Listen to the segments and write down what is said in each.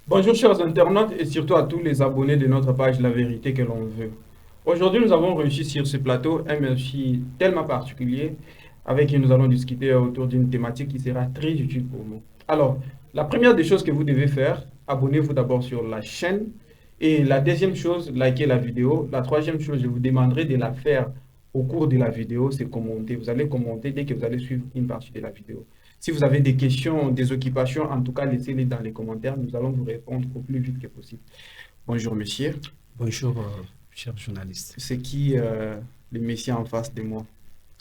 Bonjour chers internautes et surtout à tous les abonnés de notre page La Vérité que l'on veut. Aujourd'hui, nous avons réussi sur ce plateau un merci tellement particulier avec qui nous allons discuter autour d'une thématique qui sera très utile pour nous. Alors, la première des choses que vous devez faire, abonnez-vous d'abord sur la chaîne et la deuxième chose, likez la vidéo. La troisième chose, je vous demanderai de la faire au cours de la vidéo, c'est commenter. Vous allez commenter dès que vous allez suivre une partie de la vidéo. Si vous avez des questions, des occupations, en tout cas, laissez-les dans les commentaires. Nous allons vous répondre au plus vite que possible. Bonjour, monsieur. Bonjour, cher journaliste. C'est qui le monsieur en face de moi?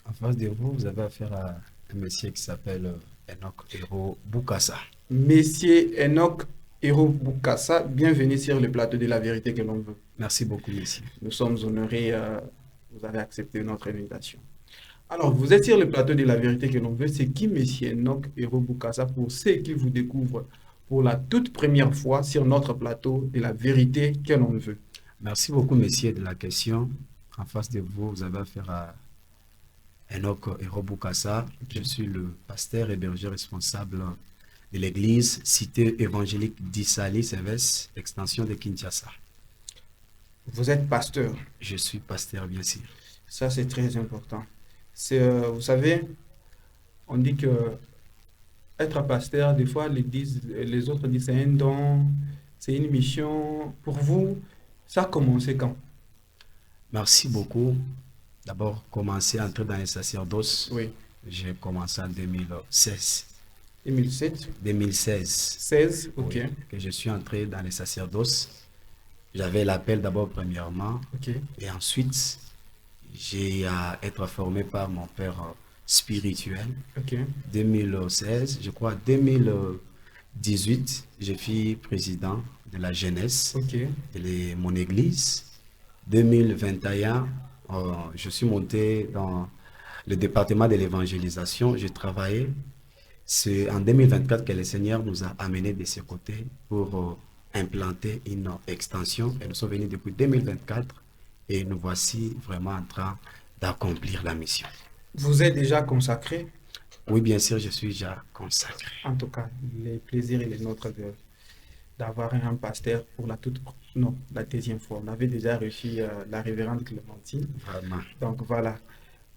En face de vous, vous avez affaire à un monsieur qui s'appelle Enoch Hero Bukasa. Monsieur Enoch Hero Bukasa, bienvenue sur le plateau de La Vérité que l'on veut. Merci beaucoup, monsieur. Nous sommes honorés, vous avez accepté notre invitation. Alors, vous êtes sur le plateau de La Vérité que l'on veut. C'est qui monsieur Enoch Hero Bukasa pour ceux qui vous découvrent pour la toute première fois sur notre plateau de La Vérité que l'on veut? Merci beaucoup, monsieur, de la question. En face de vous, vous avez affaire à Enoch Hero Bukasa. Je suis le pasteur et berger responsable de l'église Cité évangélique d'Issali Sévès, extension de Kinshasa. Vous êtes pasteur. Je suis pasteur, bien sûr. Ça, c'est très important. C'est, vous savez, on dit que être pasteur, des fois, les autres disent c'est un don, c'est une mission. Pour vous, ça a commencé quand? Merci beaucoup. D'abord, commencer à entrer dans les sacerdoces. Oui, J'ai commencé en 2016. 2007, 2016, 16, ok, oui, que je suis entré dans les sacerdoces. J'avais l'appel d'abord premièrement, ok, et ensuite j'ai à être formé par mon père spirituel. ok, 2016, je crois 2018, je fus président de la jeunesse ok. de mon église. 2021, je suis monté dans le département de l'évangélisation. J'ai travaillé. C'est en 2024 que le Seigneur nous a amenés de ce côté pour implanter une extension. Et nous sommes venus depuis 2024 et nous voici vraiment en train d'accomplir la mission. Vous êtes déjà consacré? Oui, bien sûr, je suis déjà consacré. En tout cas, les plaisirs et les nôtres d'avoir un pasteur pour non, la deuxième fois. On avait déjà reçu la révérende Clémentine. Vraiment. Donc voilà.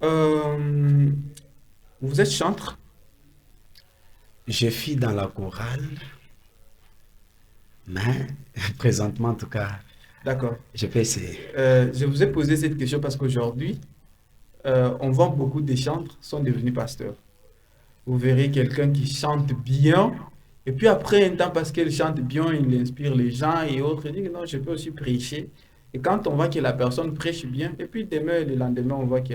Euh, vous êtes chantre? Je suis dans la chorale, mais présentement, en tout cas, D'accord. je peux essayer. Je vous ai posé cette question parce qu'aujourd'hui, on voit beaucoup de chantres sont devenus pasteurs. Vous verrez quelqu'un qui chante bien, et puis après un temps, parce qu'il chante bien, il inspire les gens et autres, il dit que non, je peux aussi prêcher. Et quand on voit que la personne prêche bien, et puis demain et le lendemain, on voit que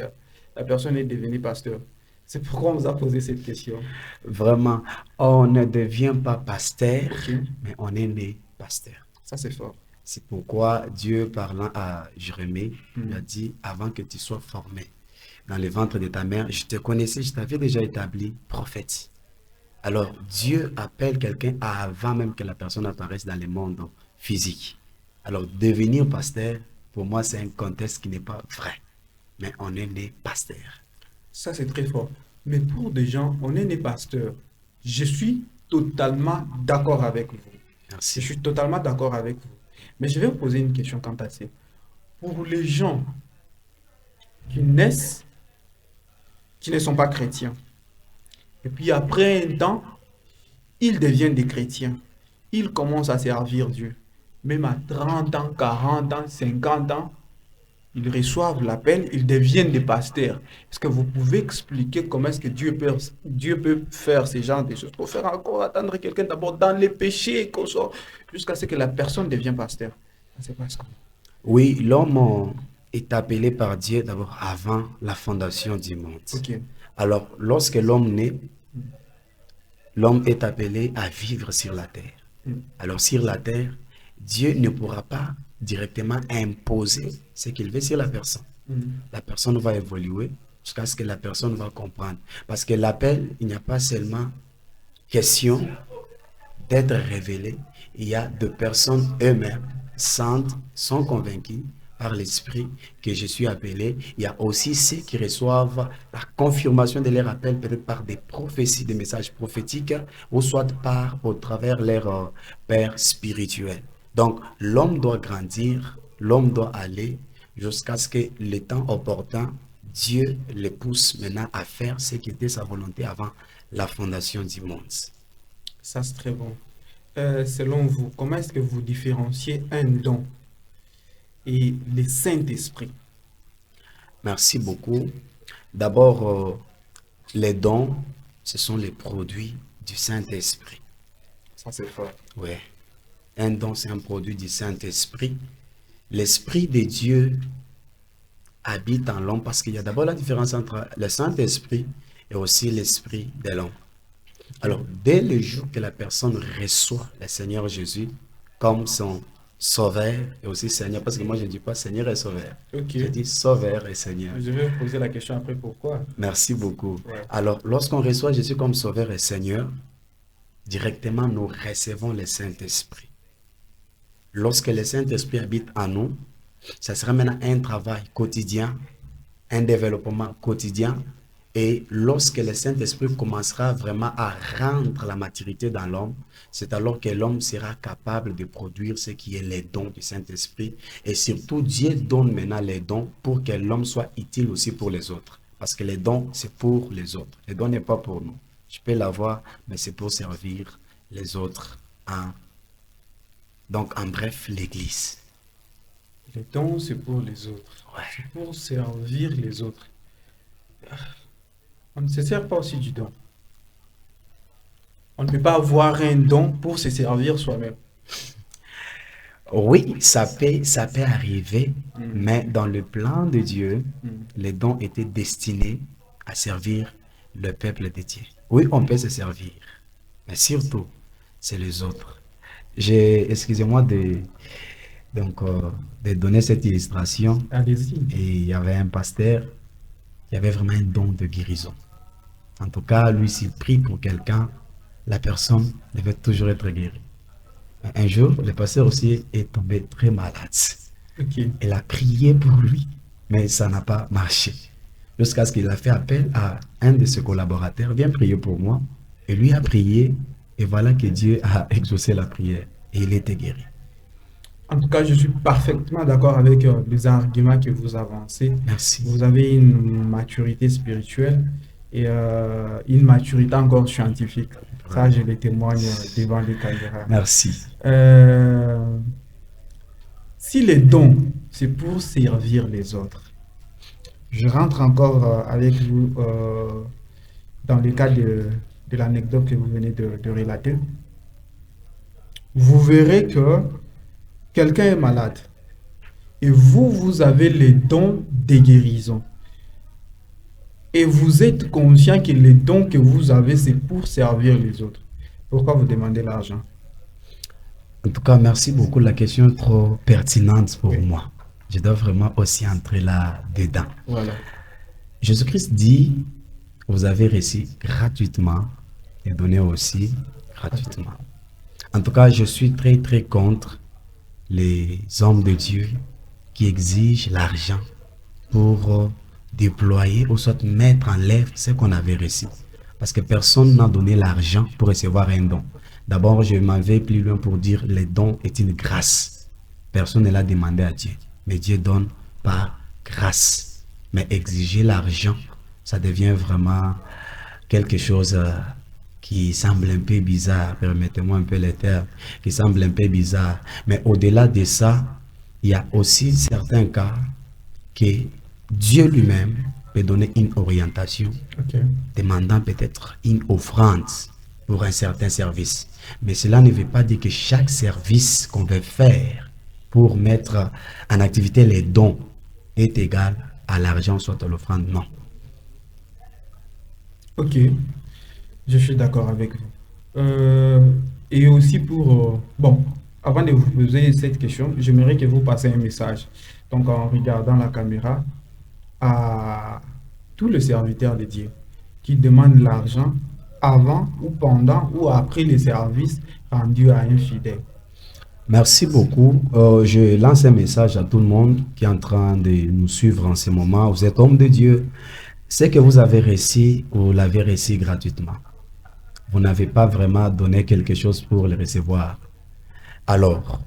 la personne est devenue pasteur. C'est pourquoi on vous a posé cette question. Vraiment, on ne devient pas pasteur, Ok, mais on est né pasteur. ça c'est fort. C'est pourquoi Dieu, parlant à Jérémie, lui a Hmm. dit, avant que tu sois formé dans le ventre de ta mère, je te connaissais, je t'avais déjà établi prophète. Alors, Dieu appelle quelqu'un avant même que la personne apparaisse dans le monde physique. Alors, devenir pasteur, pour moi, c'est un contexte qui n'est pas vrai. Mais on est né pasteur. Ça c'est très fort. Mais pour des gens, on est né pasteur. Je suis totalement d'accord avec vous. Je Merci. suis totalement d'accord avec vous. Mais je vais vous poser une question quant à ça. Pour les gens qui naissent, qui ne sont pas chrétiens, et puis après un temps, ils deviennent des chrétiens. Ils commencent à servir Dieu. Même à 30 ans, 40 ans, 50 ans, ils reçoivent l'appel, ils deviennent des pasteurs. Est-ce que vous pouvez expliquer comment est-ce que Dieu peut faire ce genre de choses pour faire encore attendre quelqu'un d'abord dans les péchés qu'on sort, jusqu'à ce que la personne devienne pasteur? Ça se passe comment? Oui, l'homme est appelé par Dieu d'abord avant la fondation du monde. Ok. Alors, lorsque l'homme naît, l'homme est appelé à vivre sur la terre. Mm. Alors, sur la terre, Dieu ne pourra pas directement imposer ce qu'il veut sur la personne. Mm. La personne va évoluer jusqu'à ce que la personne va comprendre. Parce que l'appel, il n'y a pas seulement question d'être révélé, il y a de personnes eux-mêmes sont convaincus par l'Esprit que je suis appelé. Il y a aussi ceux qui reçoivent la confirmation de leur appel, peut-être par des prophéties, des messages prophétiques, ou soit par, au travers leur père spirituel. Donc, l'homme doit grandir, l'homme doit aller jusqu'à ce que le temps opportun, Dieu le pousse maintenant à faire ce qui était sa volonté avant la fondation du monde. Ça, c'est très bon. Selon vous, comment est-ce que vous différenciez un don et le Saint-Esprit? Merci beaucoup. D'abord, les dons, ce sont les produits du Saint-Esprit. Ça, c'est fort. Oui. Un don, c'est un produit du Saint-Esprit. L'Esprit de Dieu habite en l'homme parce qu'il y a d'abord la différence entre le Saint-Esprit et aussi l'Esprit de l'homme. Alors, dès le jour que la personne reçoit le Seigneur Jésus comme son Sauveur et aussi Seigneur, parce que moi je ne dis pas Seigneur et Sauveur, Ok. je dis Sauveur et Seigneur. Je vais vous poser la question après pourquoi. Merci beaucoup. Ouais. Alors, lorsqu'on reçoit Jésus comme Sauveur et Seigneur, directement nous recevons le Saint-Esprit. Lorsque le Saint-Esprit habite en nous, ça sera maintenant un travail quotidien, un développement quotidien. Et lorsque le Saint-Esprit commencera vraiment à rendre la maturité dans l'homme, c'est alors que l'homme sera capable de produire ce qui est les dons du Saint-Esprit. Et surtout, Dieu donne maintenant les dons pour que l'homme soit utile aussi pour les autres. Parce que les dons, c'est pour les autres. Les dons n'est pas pour nous. Je peux l'avoir, mais c'est pour servir les autres. Donc, en bref, l'Église. Les dons, c'est pour les autres. Ouais. C'est pour servir les autres. On ne se sert pas aussi du don. On ne peut pas avoir un don pour se servir soi-même. Oui, ça peut arriver, Mm. mais dans le plan de Dieu, Mm. les dons étaient destinés à servir le peuple de Dieu. Oui, on peut se servir, mais surtout, c'est les autres. Excusez-moi de donner cette illustration. Allez-y. Et il y avait un pasteur qui avait vraiment un don de guérison. En tout cas, lui, s'il prie pour quelqu'un, la personne devait toujours être guérie. Un jour, le pasteur aussi est tombé très malade. Ok. Il a prié pour lui, mais ça n'a pas marché. Jusqu'à ce qu'il a fait appel à un de ses collaborateurs, viens prier pour moi. Et lui a prié, et voilà que Dieu a exaucé la prière. Et il était guéri. En tout cas, je suis parfaitement d'accord avec les arguments que vous avancez. Merci. Vous avez une maturité spirituelle et une maturité encore scientifique. Ça, je le témoigne devant les caméras. Merci. Si les dons, c'est pour servir les autres, je rentre encore avec vous dans le cas de l'anecdote que vous venez de relater. Vous verrez que quelqu'un est malade et vous avez les dons de guérison. Et vous êtes conscient que les dons que vous avez, c'est pour servir les autres. Pourquoi vous demandez l'argent? En tout cas, merci beaucoup. La question est trop pertinente pour Oui. moi. Je dois vraiment aussi entrer là-dedans. Voilà. Jésus-Christ dit, vous avez reçu gratuitement et donné aussi gratuitement. En tout cas, je suis très, très contre les hommes de Dieu qui exigent l'argent pour déployer ou soit mettre en l'œuvre ce qu'on avait reçu. Parce que personne n'a donné l'argent pour recevoir un don. D'abord, je m'en vais plus loin pour dire les dons est une grâce. Personne ne l'a demandé à Dieu. Mais Dieu donne par grâce. Mais exiger l'argent, ça devient vraiment quelque chose qui semble un peu bizarre. Permettez-moi un peu les termes. Qui semble un peu bizarre. Mais au-delà de ça, il y a aussi certains cas que Dieu lui-même peut donner une orientation, Ok. demandant peut-être une offrande pour un certain service. Mais cela ne veut pas dire que chaque service qu'on veut faire pour mettre en activité les dons est égal à l'argent, soit à l'offrande. Non. Ok. Je suis d'accord avec vous. Et aussi pour... bon, avant de vous poser cette question, j'aimerais que vous passiez un message. Donc, en regardant la caméra, à tous les serviteurs de Dieu qui demandent l'argent avant ou pendant ou après les services rendus à un fidèle. Merci beaucoup. Je lance un message à tout le monde qui est en train de nous suivre en ce moment. Vous êtes homme de Dieu. Ce que vous avez réussi, vous l'avez réussi gratuitement. Vous n'avez pas vraiment donné quelque chose pour le recevoir. Alors,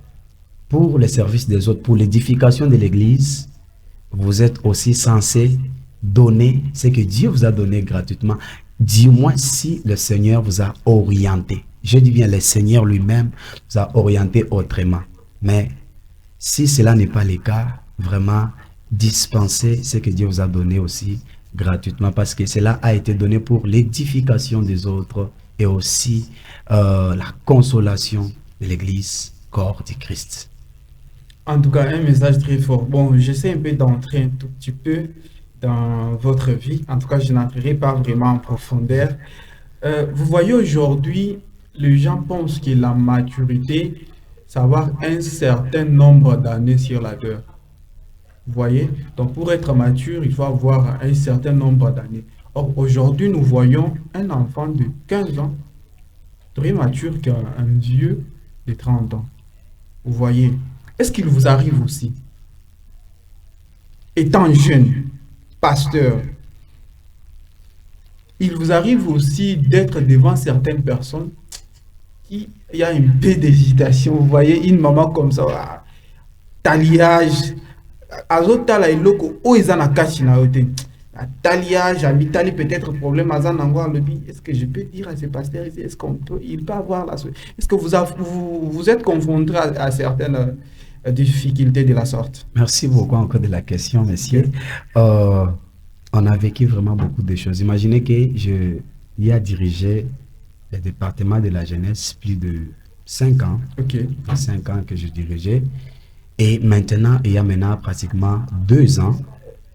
pour le service des autres, pour l'édification de l'Église, vous êtes aussi censé donner ce que Dieu vous a donné gratuitement. Dis-moi si le Seigneur vous a orienté. Je dis bien, le Seigneur lui-même vous a orienté autrement. Mais si cela n'est pas le cas, vraiment, dispensez ce que Dieu vous a donné aussi gratuitement parce que cela a été donné pour l'édification des autres et aussi la consolation de l'Église, corps du Christ. En tout cas, un message très fort. Bon, j'essaie un peu d'entrer un tout petit peu dans votre vie. En tout cas, je n'entrerai pas vraiment en profondeur. Vous voyez aujourd'hui, les gens pensent que la maturité, c'est avoir un certain nombre d'années sur la terre. Vous voyez? Donc, pour être mature, il faut avoir un certain nombre d'années. Or, aujourd'hui, nous voyons un enfant de 15 ans, très mature qu'un vieux de 30 ans. Vous voyez? Est-ce qu'il vous arrive aussi, étant jeune, pasteur, il vous arrive aussi d'être devant certaines personnes qui il y a un peu d'hésitation. Vous voyez, une maman comme ça, ah, taliage, azotala eloko o eza na kati na yo te. Taliage, amitali peut-être problème azan encore le bi. Est-ce que je peux dire à ces pasteurs ici, est-ce qu'on peut, il peut avoir la est-ce que vous êtes confronté à certaines difficultés de la sorte? Merci beaucoup encore de la question, monsieur. Ok. Euh, on a vécu vraiment beaucoup de choses. Imaginez que je y a dirigé le département de la jeunesse plus de 5 ans. Ok. 5 ans que je dirigeais. Et maintenant, il y a maintenant pratiquement 2 ans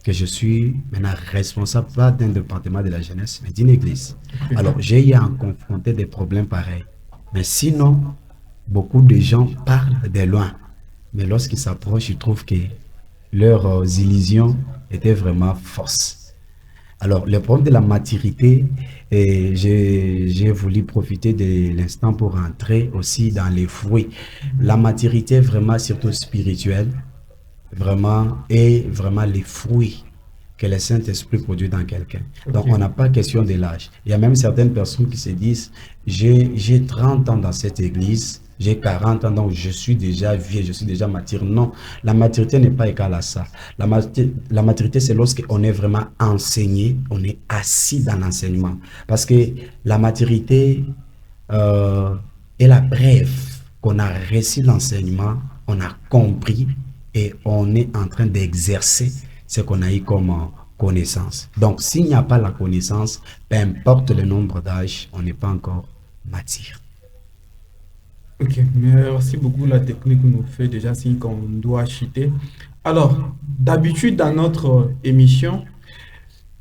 que je suis maintenant responsable pas d'un département de la jeunesse, mais d'une église. Ok. Alors, j'ai eu à confronter des problèmes pareils. Mais sinon, beaucoup de gens parlent de loin. Mais lorsqu'ils s'approchent, ils trouvent que leurs illusions étaient vraiment fausses. Alors, le problème de la maturité, et j'ai voulu profiter de l'instant pour entrer aussi dans les fruits. La maturité, vraiment, surtout spirituelle, vraiment, et vraiment les fruits que le Saint-Esprit produit dans quelqu'un. Donc, Ok. on n'a pas question de l'âge. Il y a même certaines personnes qui se disent, j'ai 30 ans dans cette église, j'ai 40 ans, donc je suis déjà vieux, je suis déjà mature. Non, la maturité n'est pas égale à ça. La maturité, c'est lorsqu'on est vraiment enseigné, on est assis dans l'enseignement. Parce que la maturité est la preuve qu'on a reçu l'enseignement, on a compris et on est en train d'exercer ce qu'on a eu comme connaissance. Donc, s'il n'y a pas la connaissance, peu importe le nombre d'âge, on n'est pas encore mature. Ok, merci beaucoup. La technique nous fait déjà signe qu'on doit chuter. Alors, d'habitude, dans notre émission,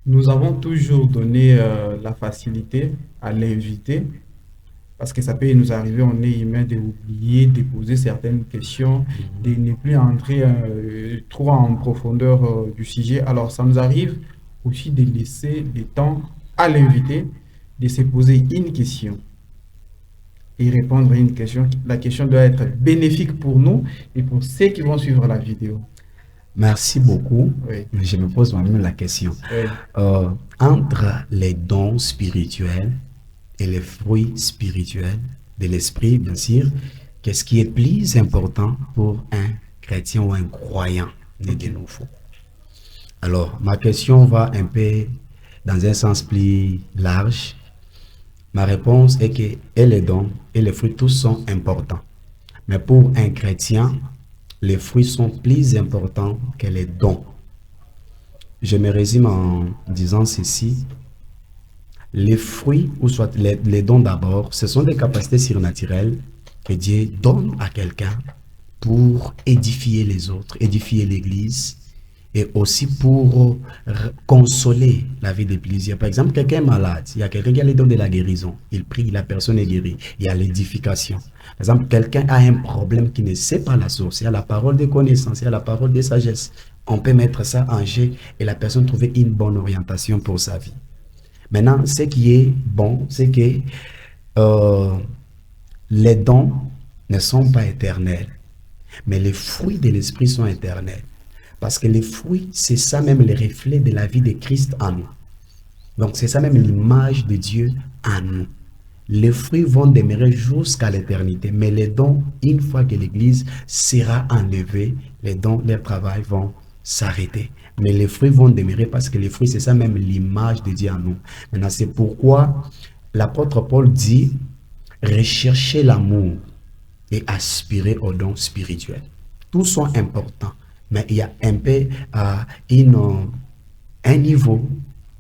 nous avons toujours donné la facilité à l'invité, parce que ça peut nous arriver, on est humain, d'oublier, de poser certaines questions, de ne plus entrer trop en profondeur du sujet. Alors, ça nous arrive aussi de laisser du temps à l'invité de se poser une question et répondre à une question. La question doit être bénéfique pour nous et pour ceux qui vont suivre la vidéo. Merci beaucoup. Oui, Mais je me pose moi-même la question. oui. Euh, Entre les dons spirituels et les fruits spirituels de l'esprit, bien sûr, qu'est-ce qui est plus important pour un chrétien ou un croyant né de nouveau? Alors, ma question va un peu dans un sens plus large. Ma réponse est que et les dons et les fruits, tous sont importants. Mais pour un chrétien, les fruits sont plus importants que les dons. Je me résume en disant ceci. Les fruits, ou soit les dons d'abord, ce sont des capacités surnaturelles que Dieu donne à quelqu'un pour édifier les autres, édifier l'Église et aussi pour consoler la vie de plusieurs. Par exemple, quelqu'un est malade, il y a quelqu'un qui a les dons de la guérison, il prie, la personne est guérie, il y a l'édification. Par exemple, quelqu'un a un problème qui ne sait pas la source, il y a la parole de connaissance, il y a la parole de sagesse. On peut mettre ça en jeu et la personne trouver une bonne orientation pour sa vie. Maintenant, ce qui est bon, c'est que euh, les dons ne sont pas éternels, mais les fruits de l'esprit sont éternels. Parce que les fruits, c'est ça même le reflet de la vie de Christ en nous. Donc c'est ça même l'image de Dieu en nous. Les fruits vont demeurer jusqu'à l'éternité, mais les dons, une fois que l'Église sera enlevée, les dons, leur travail vont s'arrêter. Mais les fruits vont demeurer parce que les fruits, c'est ça même l'image de Dieu en nous. Maintenant, c'est pourquoi l'apôtre Paul dit, recherchez l'amour et aspirer aux dons spirituels. Tous sont importants, mais il y a un peu un niveau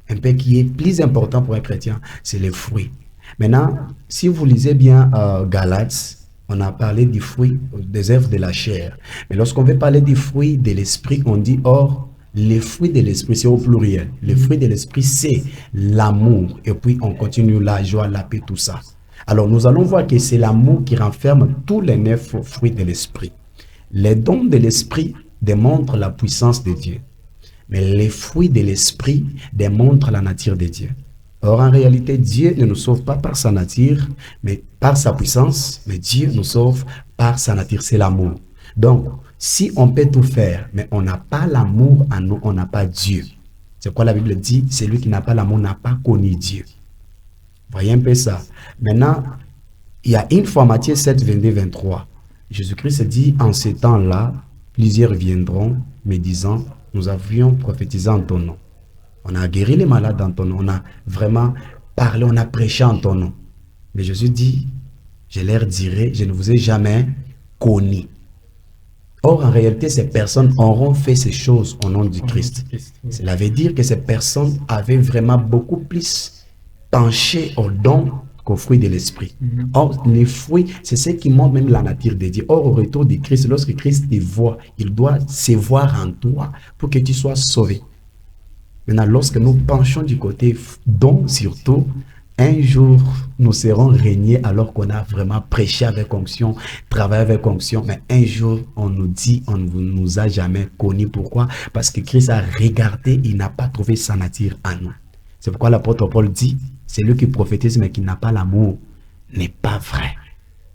un peu qui est plus important pour un chrétien, c'est les fruits. Maintenant, si vous lisez bien Galates, on a parlé du fruit des œuvres de la chair. Mais lorsqu'on veut parler du fruit de l'esprit, on dit, or, les fruits de l'esprit, c'est au pluriel. Les fruits de l'esprit, c'est l'amour. Et puis, on continue la joie, la paix, tout ça. Alors, nous allons voir que c'est l'amour qui renferme tous les 9 fruits de l'esprit. Les dons de l'esprit démontrent la puissance de Dieu. Mais les fruits de l'esprit démontrent la nature de Dieu. Or, en réalité, Dieu ne nous sauve pas par sa nature, mais par sa puissance, mais Dieu nous sauve par sa nature, c'est l'amour. Donc, si on peut tout faire, mais on n'a pas l'amour en nous, on n'a pas Dieu. C'est quoi la Bible dit? Celui qui n'a pas l'amour n'a pas connu Dieu. Voyez un peu ça. Maintenant, il y a une fois, Matthieu 7, 22, 23. Jésus-Christ dit, en ces temps-là, plusieurs viendront, me disant, nous avions prophétisé en ton nom. On a guéri les malades en ton nom. On a vraiment parlé, on a prêché en ton nom. Mais Jésus dit, je leur dirai, je ne vous ai jamais connu. Or, en réalité, ces personnes auront fait ces choses au nom du Christ. Cela veut dire que ces personnes avaient vraiment beaucoup plus penché aux dons qu'aux fruits de l'esprit. Or, les fruits, c'est ce qui montre même la nature de Dieu. Or, au retour de Christ, lorsque Christ te voit, il doit se voir en toi pour que tu sois sauvé. Maintenant, lorsque nous penchons du côté don surtout, un jour, nous serons régnés alors qu'on a vraiment prêché avec onction, travaillé avec onction. Mais un jour, on nous dit, on ne nous a jamais connus. Pourquoi? Parce que Christ a regardé, il n'a pas trouvé sa nature en nous. C'est pourquoi l'apôtre Paul dit, c'est lui qui prophétise mais qui n'a pas l'amour, n'est pas vrai.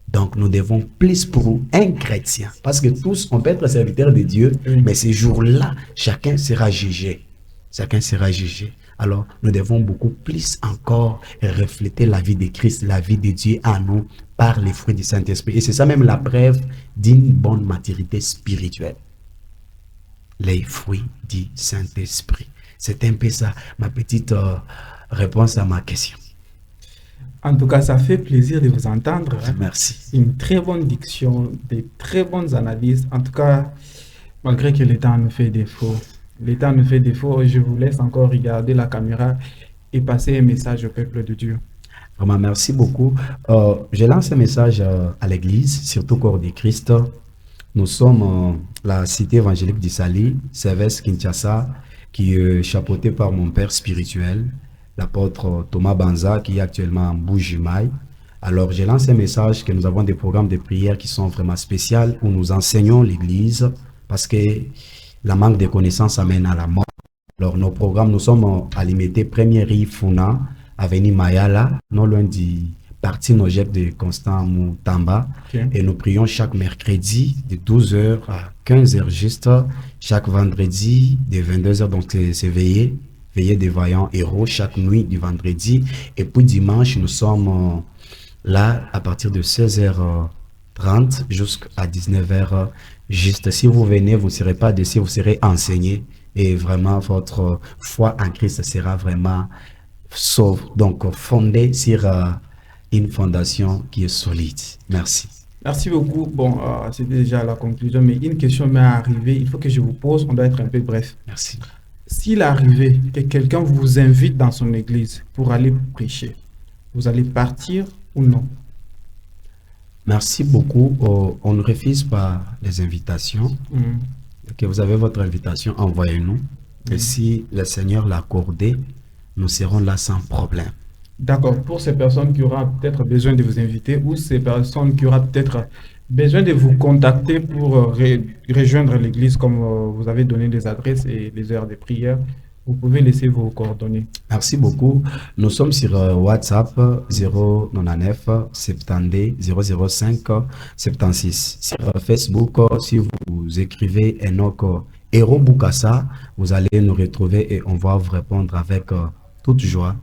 Donc, nous devons plus pour un chrétien. Parce que tous, on peut être serviteurs de Dieu, mais ces jours-là, chacun sera jugé. Chacun sera jugé. Alors, nous devons beaucoup plus encore refléter la vie de Christ, la vie de Dieu en nous par les fruits du Saint-Esprit. Et c'est ça même la preuve d'une bonne maturité spirituelle. Les fruits du Saint-Esprit. C'est un peu ça, ma petite réponse à ma question. En tout cas, ça fait plaisir de vous entendre. Merci. Une très bonne diction, des très bonnes analyses. En tout cas, malgré que le temps nous fait défaut. Le temps nous fait défaut, je vous laisse encore regarder la caméra et passer un message au peuple de Dieu. Vraiment, merci beaucoup. Je lance un message à l'Église, surtout au corps de Christ. Nous sommes la cité évangélique d'Issali, Sévès Kinshasa, qui est chapeautée par mon père spirituel, l'apôtre Thomas Banza, qui est actuellement en Bujimaï. Alors, je lance un message que nous avons des programmes de prière qui sont vraiment spéciaux, où nous enseignons l'Église, parce que la manque de connaissances amène à la mort. Alors, nos programmes, nous sommes à l'imité Première rue Funa, avenue Mayala, non loin du parti Nojek de Constant Moutamba. Okay. Et nous prions chaque mercredi de 12h à 15h juste, chaque vendredi de 22h, donc c'est veillée des vaillants héros, chaque nuit du vendredi. Et puis dimanche, nous sommes là à partir de 16h30 jusqu'à 19h. Juste, si vous venez, vous ne serez pas déçus, vous serez enseigné et vraiment votre foi en Christ sera vraiment sauve. Donc, fondée sur une fondation qui est solide. Merci. Merci beaucoup. Bon, c'était déjà la conclusion, mais une question m'est arrivée. Il faut que je vous pose. On doit être un peu bref. Merci. S'il arrivait que quelqu'un vous invite dans son église pour aller prêcher, vous allez partir ou non? Merci beaucoup. On ne refuse pas les invitations. Que vous avez votre invitation, envoyez-nous. Et si le Seigneur l'a accordé, nous serons là sans problème. D'accord. Pour ces personnes qui auront peut-être besoin de vous inviter ou ces personnes qui auront peut-être besoin de vous contacter pour rejoindre l'église, comme vous avez donné des adresses et des heures de prière, Vous pouvez laisser vos coordonnées. Merci beaucoup. Nous sommes sur WhatsApp 099 70 005 76. Sur Facebook, si vous écrivez Enoch Héros Bukassa, vous allez nous retrouver et on va vous répondre avec toute joie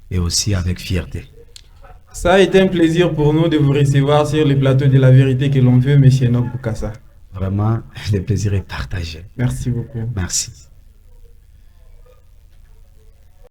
et aussi avec fierté. Ça a été un plaisir pour nous de vous recevoir sur le plateau de la vérité que l'on veut, M. Enoch Bukassa. Vraiment, le plaisir est partagé. Merci beaucoup. Merci.